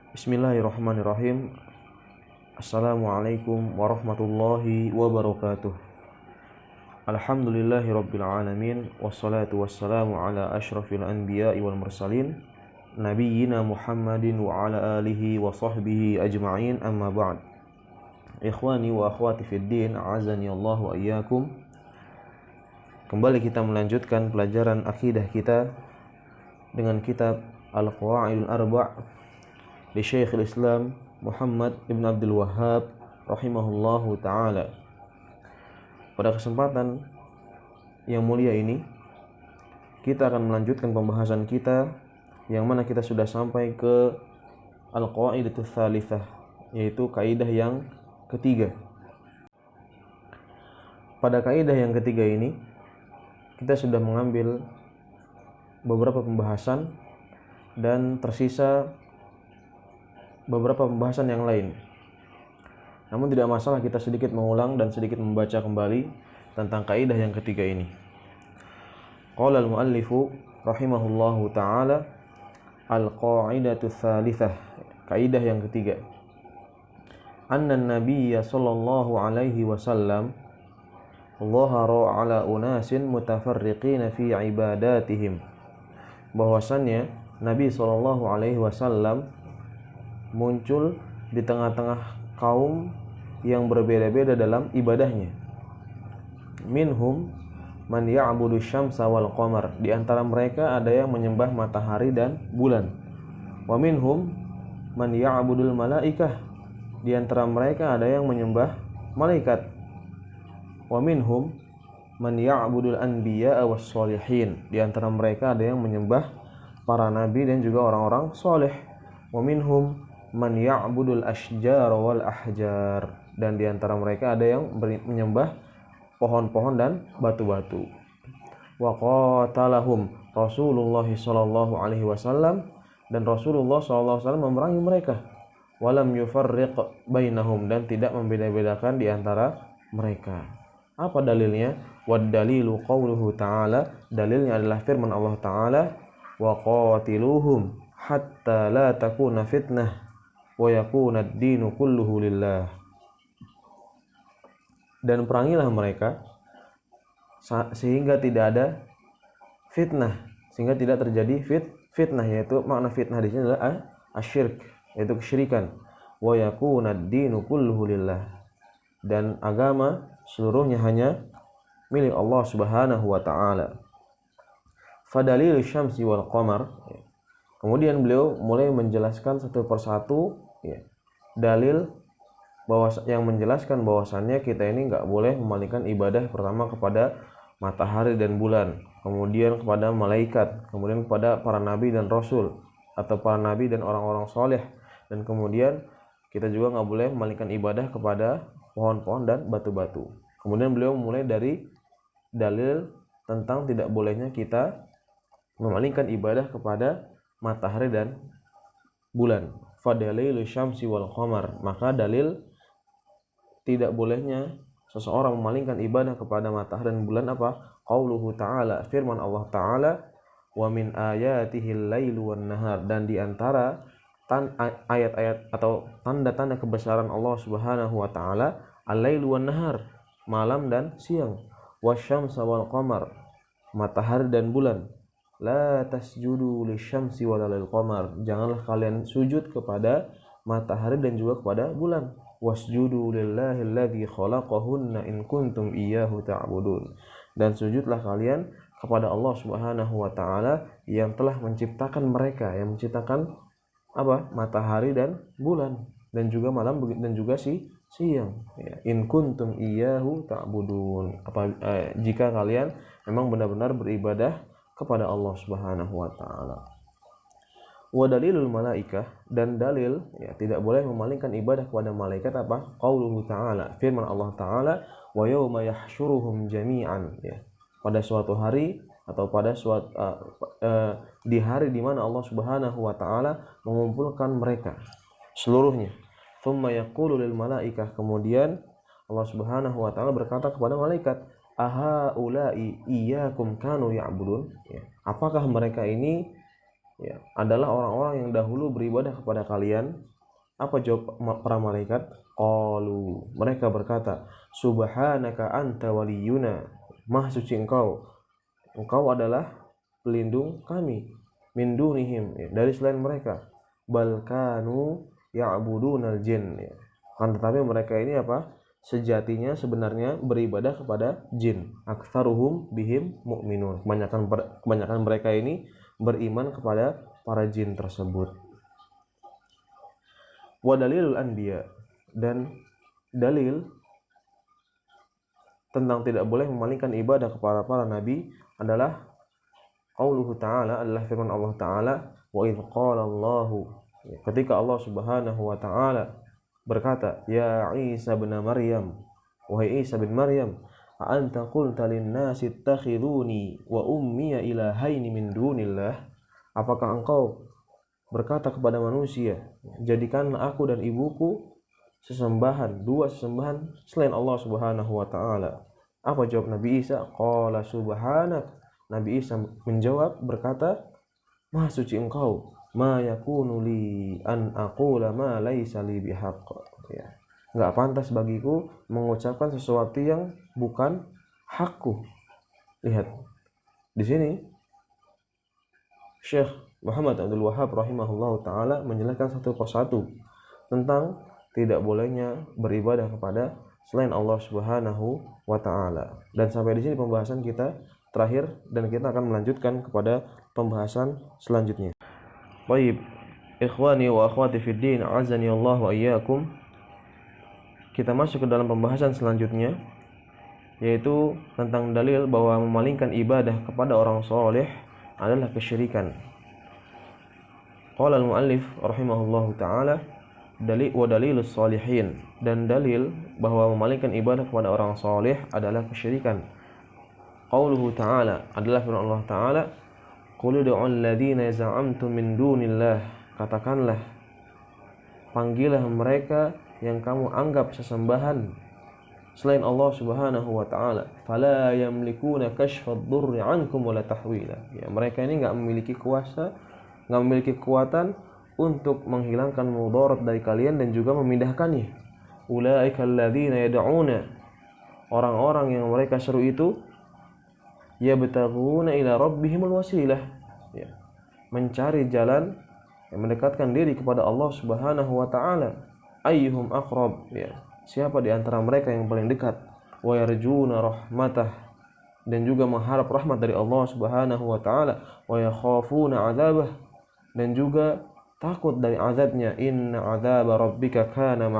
Bismillahirrahmanirrahim. Assalamualaikum warahmatullahi wabarakatuh. Alhamdulillahirabbil alamin wassalatu wassalamu ala asyrafil anbiya'i wal mursalin nabiyyina Muhammadin wa ala alihi wa sahbihi ajma'in, amma ba'd. Ikhwani wa akhwati fid din, a'azani Allah wa iyyakum. Kembali kita melanjutkan pelajaran akidah kita dengan kitab Al-Qawaidul Arba' di Syekhul Islam Muhammad Ibn Abdul Wahhab rahimahullahu ta'ala. Pada kesempatan yang mulia ini, kita akan melanjutkan pembahasan kita yang mana kita sudah sampai ke Al-Qaidatul Tsalitsah, yaitu kaidah yang ketiga. Pada kaidah yang ketiga ini, kita sudah mengambil beberapa pembahasan dan tersisa beberapa pembahasan yang lain. Namun tidak masalah kita sedikit mengulang dan sedikit membaca kembali tentang kaidah yang ketiga ini. Qala al-muallifu rahimahullahu ta'ala, al-qa'idatu tsalitsah, kaidah yang ketiga. Anna an-nabiyya sallallahu alaihi wasallam dhahara ala unasin mutafarriqina fi ibadatihim. Bahwasannya Nabi sallallahu alaihi wasallam muncul di tengah-tengah kaum yang berbeda-beda dalam ibadahnya. Minhum man ya'budu syamsa wal qamar, di antara mereka ada yang menyembah matahari dan bulan. Wa minhum man ya'budul malaikah, di antara mereka ada yang menyembah malaikat. Wa minhum man ya'budul anbiya'a was sholihin, di antara mereka ada yang menyembah para nabi dan juga orang-orang soleh. Wa minhum man ya'budul ashjar wal ahjar, dan di antara mereka ada yang menyembah pohon-pohon dan batu-batu. Wa qatalahum Rasulullah sallallahu alaihi wasallam, dan Rasulullah sallallahu alaihi wasallam memerangi mereka. Walam yufarriq bainahum, dan tidak membeda-bedakan di antara mereka. Apa dalilnya? Wad dalilu qauluhu ta'ala, dalilnya adalah firman Allah Ta'ala, wa qatiluhum hatta la takuna fitnah wa yakuna ad-dinu kulluhu lillah. Dan perangilah mereka sehingga tidak ada fitnah, sehingga tidak terjadi fitnah, yaitu makna fitnah di sini adalah asyirk, yaitu kesyirikan. Wa yakuna ad-dinu kulluhu lillah, dan agama seluruhnya hanya milik Allah Subhanahu wa taala. Fadalil syamsi wal qamar, kemudian beliau mulai menjelaskan satu persatu dalil yang menjelaskan bahwasannya kita ini enggak boleh memalingkan ibadah pertama kepada matahari dan bulan, kemudian kepada malaikat, kemudian kepada para nabi dan rasul atau para nabi dan orang-orang soleh, dan kemudian kita juga enggak boleh memalingkan ibadah kepada pohon-pohon dan batu-batu. Kemudian beliau mulai dari dalil tentang tidak bolehnya kita memalingkan ibadah kepada matahari dan bulan. Fadalilu syamsi wal qamar, maka dalil tidak bolehnya seseorang memalingkan ibadah kepada matahari dan bulan apa? Qauluhu ta'ala, firman Allah Ta'ala, wa min ayatihil lailu wan nahar, dan di antara ayat-ayat atau tanda-tanda kebesaran Allah Subhanahu wa taala al-lailu wan nahar, malam dan siang. Wasyamsa wal qamar, matahari dan bulan. La tasjudu lisyamsi wala lil qamar, janganlah kalian sujud kepada matahari dan juga kepada bulan. Wasjudu lillahi alladzi khalaqahunna in kuntum iyyahu ta'budun, dan sujudlah kalian kepada Allah Subhanahu wa taala yang telah menciptakan mereka, yang menciptakan apa? Matahari dan bulan, dan juga malam dan juga siang. In kuntum iyyahu ta'budun, jika kalian memang benar-benar beribadah kepada Allah Subhanahu wa taala. Wa dalilul malaikah, dan dalil tidak boleh memalingkan ibadah kepada malaikat apa? Qauluhu ta'ala, firman Allah Ta'ala, wa yauma yahsyuruhum jami'an, pada suatu hari atau pada suatu di hari di mana Allah Subhanahu wa taala mengumpulkan mereka seluruhnya. Tsumma yaqulu lil malaikah, kemudian Allah Subhanahu wa taala berkata kepada malaikat, aha ulai iyyakum kanu ya'budun, apakah mereka ini ya, adalah orang-orang yang dahulu beribadah kepada kalian. Apa jawab para malaikat? Qalu, mereka berkata, subhanaka anta waliyuna, maha suci engkau adalah pelindung kami, min dunihim, ya, dari selain mereka, bal kanu ya'budunal jin, ya. Kan tetapi mereka ini apa? Sejatinya sebenarnya beribadah kepada jin. Aktsaruhum bihim mu'minun. Kebanyakan mereka ini beriman kepada para jin tersebut. Wa dalilul anbiya, dan dalil tentang tidak boleh memalingkan ibadah kepada para nabi adalah qauluhu ta'ala, adalah firman Allah Ta'ala, wa idh qala Allahu, ketika Allah Subhanahu wa Ta'ala berkata, ya Isa bin Maryam, wahai Isa bin Maryam, a anta qulta lin-nasi ittakhiduni wa ummiya ilahaini min dunillah, apakah engkau berkata kepada manusia, jadikanlah aku dan ibuku dua sesembahan selain Allah Subhanahu wa Ta'ala. Apa jawab Nabi Isa? Qala subhanak, Nabi Isa menjawab berkata, maha suci engkau, ma yakunu li an aqula ma laisa li bihaqq, ya, enggak pantas bagiku mengucapkan sesuatu yang bukan hakku. Lihat di sini Syekh Muhammad Abdul Wahhab rahimahullahu taala menjelaskan satu persatu tentang tidak bolehnya beribadah kepada selain Allah Subhanahu wa taala. Dan sampai di sini pembahasan kita terakhir, dan kita akan melanjutkan kepada pembahasan selanjutnya. Baik, ikhwani wa akhwati fid din, azani Allah wa iyyakum. Kita masuk ke dalam pembahasan selanjutnya, yaitu tentang dalil bahwa memalingkan ibadah kepada orang soleh adalah kesyirikan. Qala al-muallif rahimahullahu ta'ala, dalilus salihin, dan dalil bahwa memalingkan ibadah kepada orang soleh adalah kesyirikan. Qauluhu ta'ala, adalah firman Allah Ta'ala, qul ud'u alladhina za'amtum min dunillah, katakanlah, panggillah mereka yang kamu anggap sesembahan selain Allah Subhanahu wa Ta'ala, fala yamlikuna kashfad durri ankum wala tahwila, ya, mereka ini enggak memiliki kuasa, enggak memiliki kekuatan untuk menghilangkan mudarat dari kalian dan juga memindahkannya. Ulaika alladzina yad'una, orang-orang yang mereka seru itu, yabtaghuna ila rabbihimul wasilah, ya, mencari jalan yang mendekatkan diri kepada Allah Subhanahu wa Ta'ala. Ayyuhum aqrab, ya, siapa di antara mereka yang paling dekat. Wa yarjuna rahmatah, dan juga mengharap rahmat dari Allah Subhanahu wa Ta'ala. Wa yakhafuna 'adzabah, dan juga takut dari azabnya. Inna 'adzaba rabbika kana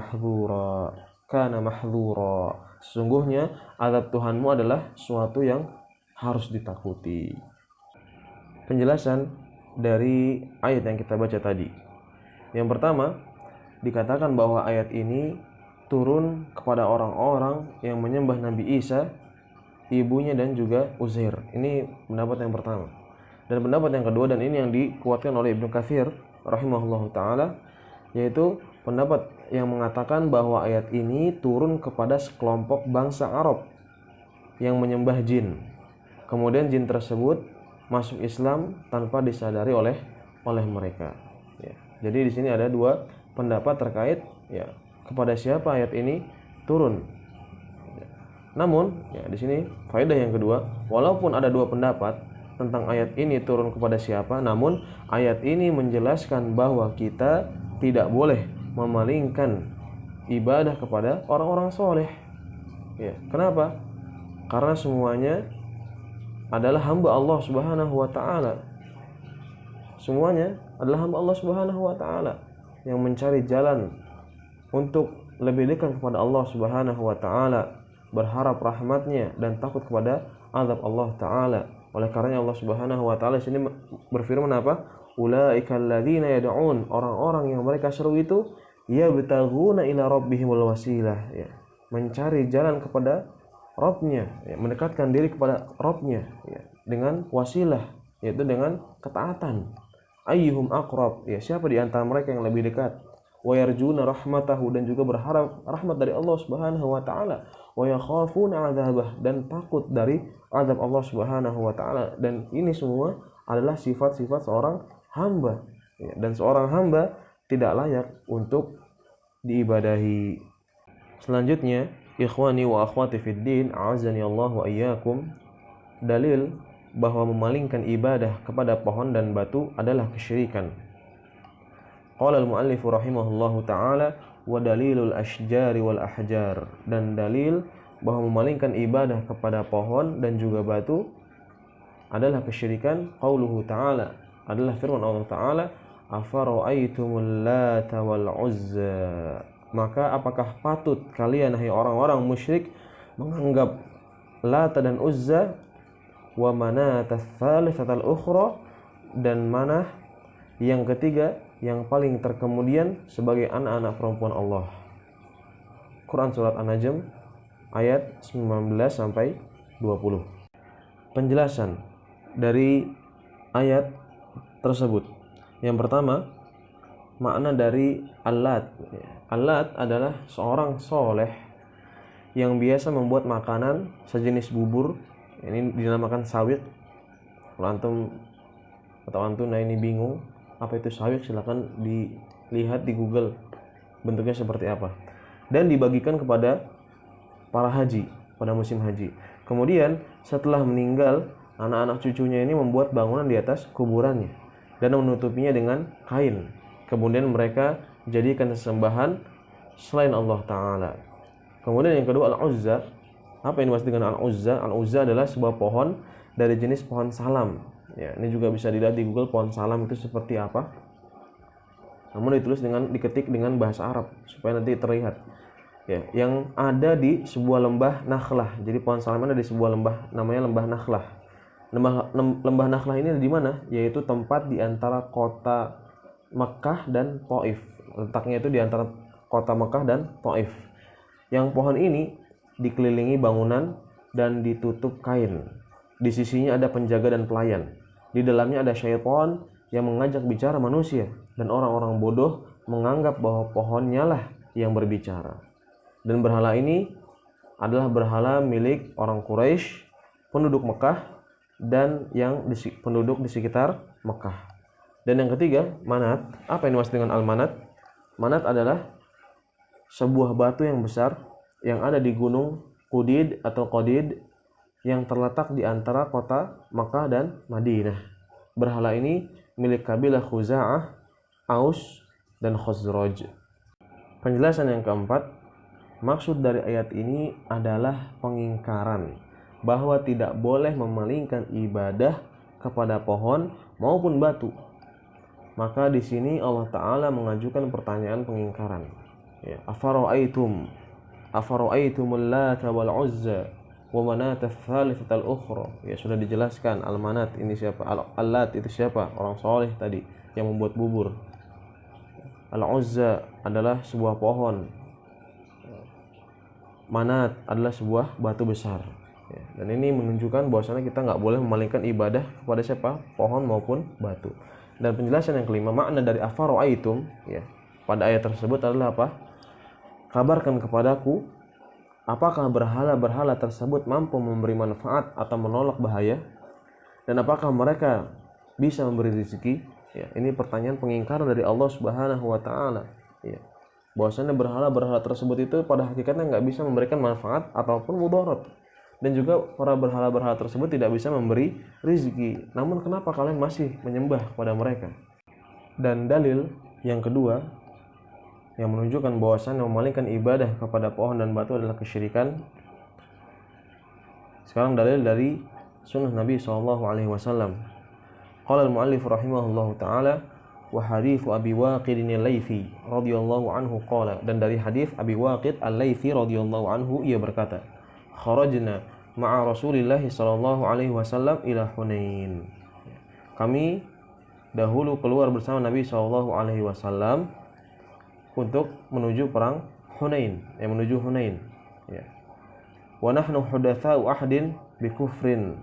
mahdzura, sesungguhnya azab Tuhanmu adalah suatu yang harus ditakuti. Penjelasan dari ayat yang kita baca tadi. Yang pertama, dikatakan bahwa ayat ini turun kepada orang-orang yang menyembah Nabi Isa, ibunya, dan juga Uzair. Ini pendapat yang pertama. Dan pendapat yang kedua, dan ini yang dikuatkan oleh Ibnu Katsir rahimahullahu ta'ala, yaitu pendapat yang mengatakan bahwa ayat ini turun kepada sekelompok bangsa Arab yang menyembah jin. Kemudian jin tersebut masuk Islam tanpa disadari oleh mereka. Ya. Jadi di sini ada dua pendapat terkait, ya, kepada siapa ayat ini turun. Ya. Namun, ya, di sini faedah yang kedua, walaupun ada dua pendapat tentang ayat ini turun kepada siapa, namun ayat ini menjelaskan bahwa kita tidak boleh memalingkan ibadah kepada orang-orang soleh. Ya. Kenapa? Karena semuanya adalah hamba Allah Subhanahu wa Ta'ala. Semuanya adalah hamba Allah Subhanahu wa Ta'ala yang mencari jalan untuk lebih dekat kepada Allah Subhanahu wa Ta'ala, berharap rahmatnya dan takut kepada azab Allah Ta'ala. Oleh karenanya Allah Subhanahu wa Ta'ala sini berfirman apa? Ulaika alladzina yad'un, orang-orang yang mereka seru itu, yabtaghuna ila rabbihimul wasilah, ya, mencari jalan kepada Rabbnya, ya, mendekatkan diri kepada Rabbnya, ya, dengan wasilah, yaitu dengan ketaatan. Ayyuhum aqrab, ya, siapa di antara mereka yang lebih dekat. Wa yarjuna rahmatahu, dan juga berharap rahmat dari Allah Subhanahu wa Ta'ala. Wa yakhafuna 'adzabah, dan takut dari azab Allah Subhanahu wa Ta'ala. Dan ini semua adalah sifat-sifat seorang hamba, ya, dan seorang hamba tidak layak untuk diibadahi. Selanjutnya, ikhwani wa akhwati fid din, a'azzani Allah wa iyyakum, dalil bahwa memalingkan ibadah kepada pohon dan batu adalah kesyirikan. Qala al-muallif rahimahullahu taala wa dalilul asyjari wal ahjar, dan dalil bahwa memalingkan ibadah kepada pohon dan juga batu adalah kesyirikan. Qauluhu ta'ala, adalah firman Allah Ta'ala, afara'aitumul lata wal uzza, maka apakah patut kalian hai orang-orang musyrik menganggap Lata dan Uzza, wa manata tsalitsatal ukhra, dan Manah yang ketiga yang paling terkemudian sebagai anak-anak perempuan Allah. Quran surat An-Najm ayat 19 sampai 20. Penjelasan dari ayat tersebut. Yang pertama, makna dari Al-Lat. Al-Lat adalah seorang soleh yang biasa membuat makanan sejenis bubur. Ini dinamakan sawik. Kalau antum atau antuna ini bingung apa itu sawik, silakan dilihat di Google bentuknya seperti apa. Dan dibagikan kepada para haji pada musim haji. Kemudian setelah meninggal, anak-anak cucunya ini membuat bangunan di atas kuburannya dan menutupinya dengan kain. Kemudian mereka jadikan sesembahan selain Allah Ta'ala. Kemudian yang kedua, Al-Uzza. Apa yang dimaksud dengan Al-Uzza? Al-Uzza adalah sebuah pohon dari jenis pohon salam. Ya, ini juga bisa dilihat di Google pohon salam itu seperti apa. Namun diketik dengan bahasa Arab supaya nanti terlihat. Ya, yang ada di sebuah lembah Nakhlah. Jadi pohon salam ada di sebuah lembah, namanya lembah Nakhlah. Lembah Nakhlah ini ada di mana? Yaitu tempat di antara kota Mekah dan Taif. Letaknya itu di antara kota Mekah dan Taif. Yang pohon ini dikelilingi bangunan dan ditutup kain. Di sisinya ada penjaga dan pelayan. Di dalamnya ada syaitan yang mengajak bicara manusia, dan orang-orang bodoh menganggap bahwa pohonnya lah yang berbicara. Dan berhala ini adalah berhala milik orang Quraisy, penduduk Mekah, dan yang penduduk di sekitar Mekah. Dan yang ketiga, Manat. Apa yang dimaksud dengan Al-Manat? Manat adalah sebuah batu yang besar yang ada di gunung Qudid atau Qadid yang terletak di antara kota Mekah dan Madinah. Berhala ini milik kabilah Khuza'ah, Aus, dan Khazraj. Penjelasan yang keempat, maksud dari ayat ini adalah pengingkaran bahwa tidak boleh memalingkan ibadah kepada pohon maupun batu. Maka di sini Allah Ta'ala mengajukan pertanyaan pengingkaran. Ya, afara'aitumul lata wal uzza wa manata tsalitsatal ukhra. Ya, sudah dijelaskan Al-Manat ini siapa, Al-Lat itu siapa, orang soleh tadi yang membuat bubur. Al-Uzza adalah sebuah pohon. Manat adalah sebuah batu besar. Ya, dan ini menunjukkan bahwasanya kita nggak boleh memalingkan ibadah kepada siapa, pohon maupun batu. Dan penjelasan yang kelima, makna dari afara'aitum, ya, pada ayat tersebut adalah apa? Kabarkan kepadaku, apakah berhala-berhala tersebut mampu memberi manfaat atau menolak bahaya? Dan apakah mereka bisa memberi rezeki? Ya, ini pertanyaan pengingkaran dari Allah Subhanahu wa Ta'ala. Ya, bahwasanya berhala-berhala tersebut itu pada hakikatnya nggak bisa memberikan manfaat ataupun mudarat. Dan juga para berhala-berhala tersebut tidak bisa memberi rezeki. Namun kenapa kalian masih menyembah kepada mereka? Dan dalil yang kedua yang menunjukkan bahwasannya memalingkan ibadah kepada pohon dan batu adalah kesyirikan. Sekarang dalil dari sunnah Nabi SAW. Qala al-muallif rahimahullahu ta'ala, wa hadithu Abi Waqid al-Laythi radhiyallahu anhu qala, dan dari hadis Abi Waqid al-Laythi radhiyallahu anhu ia berkata, kharajna ma'a Rasulillah sallallahu alaihi wasallam ila Hunain. Kami dahulu keluar bersama Nabi sallallahu alaihi wasallam untuk menuju perang Hunain, menuju Hunain. Ya. Wa nahnu hudatsa'u ahdin bi kufrin.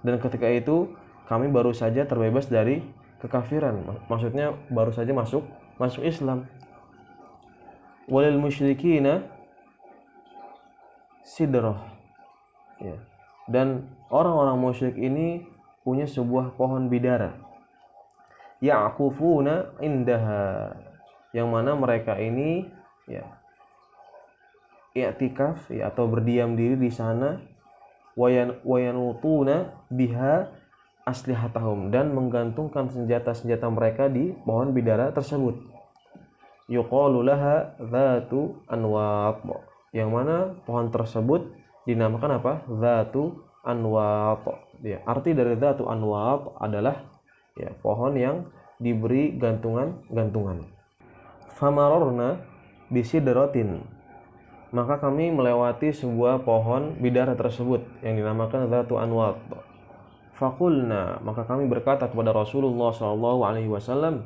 Dan ketika itu kami baru saja terbebas dari kekafiran. Maksudnya baru saja masuk Islam. Walil musyrikina sidrah. Ya. Dan orang-orang musyrik ini punya sebuah pohon bidara. ya'kufuna indaha, yang mana mereka ini ya i'tikaf ya, atau berdiam diri di sana, wayanutuna biha aslihatahum, dan menggantungkan senjata-senjata mereka di pohon bidara tersebut. Yuqalu laha dzatu anwat, yang mana pohon tersebut dinamakan apa? Dzatu anwat. Ya, arti dari dzatu anwat adalah ya pohon yang diberi gantungan-gantungan. Famarorna bisidratin, maka kami melewati sebuah pohon bidara tersebut yang dinamakan dzatu anwat. Faqulna, maka kami berkata kepada Rasulullah SAW,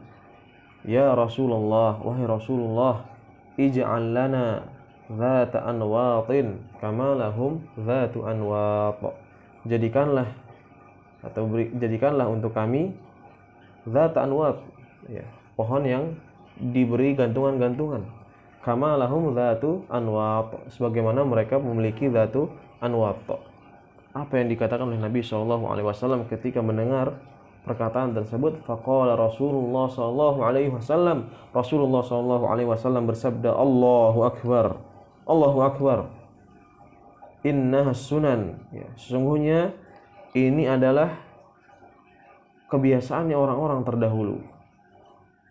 ya Rasulullah, wahai Rasulullah, ij'al lana dzata anwatin kama lahum dzatu anwat, jadikanlah untuk kami dzata anwat, ya, pohon yang diberi gantungan-gantungan, kama lahum dzatu anwat, sebagaimana mereka memiliki dzatu anwat. Apa yang dikatakan oleh Nabi SAW ketika mendengar perkataan tersebut? Faqala Rasulullah SAW, Rasulullah SAW bersabda, Allahu Akbar, Allahu Akbar, innaha sunan, ya, sesungguhnya ini adalah kebiasaannya orang-orang terdahulu.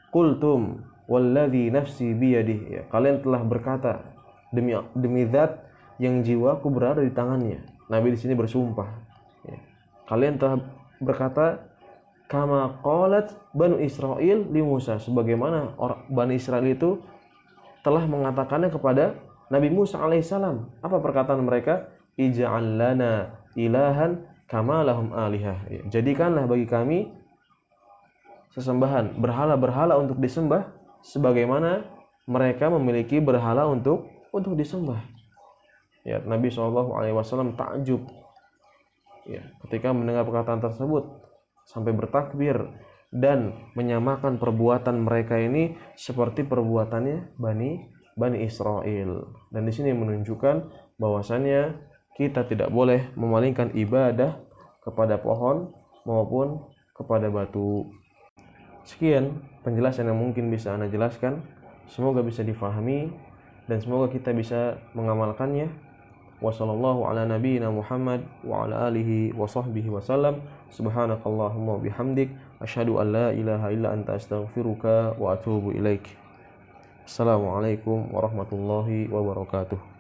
Qultum walladzi nafsi biyadih, ya, kalian telah berkata demi zat yang jiwaku berada di tangannya. Nabi di sini bersumpah, ya, kalian telah berkata kama qalat Banu Israil li Musa, sebagaimana Bani Israel itu telah mengatakannya kepada Nabi Musa alaihissalam. Apa perkataan mereka? Ij'al lana ilahan kama lahum alihah, ya, jadikanlah bagi kami sesembahan, berhala-berhala untuk disembah sebagaimana mereka memiliki berhala untuk disembah. Ya, Nabi SAW takjub, ya, ketika mendengar perkataan tersebut sampai bertakbir dan menyamakan perbuatan mereka ini seperti perbuatannya Bani Israel. Dan di sini menunjukkan bahwasannya kita tidak boleh memalingkan ibadah kepada pohon maupun kepada batu. Sekian penjelasan yang mungkin bisa Anda jelaskan. Semoga bisa difahami dan semoga kita bisa mengamalkannya. Wassallallahu ala nabiyyina Muhammad wa ala alihi wa sahbihi wasallam. Subhanakallahumma bihamdik asyhadu an la ilaha illa anta astaghfiruka wa atubu ilaik. Assalamualaikum warahmatullahi wabarakatuh.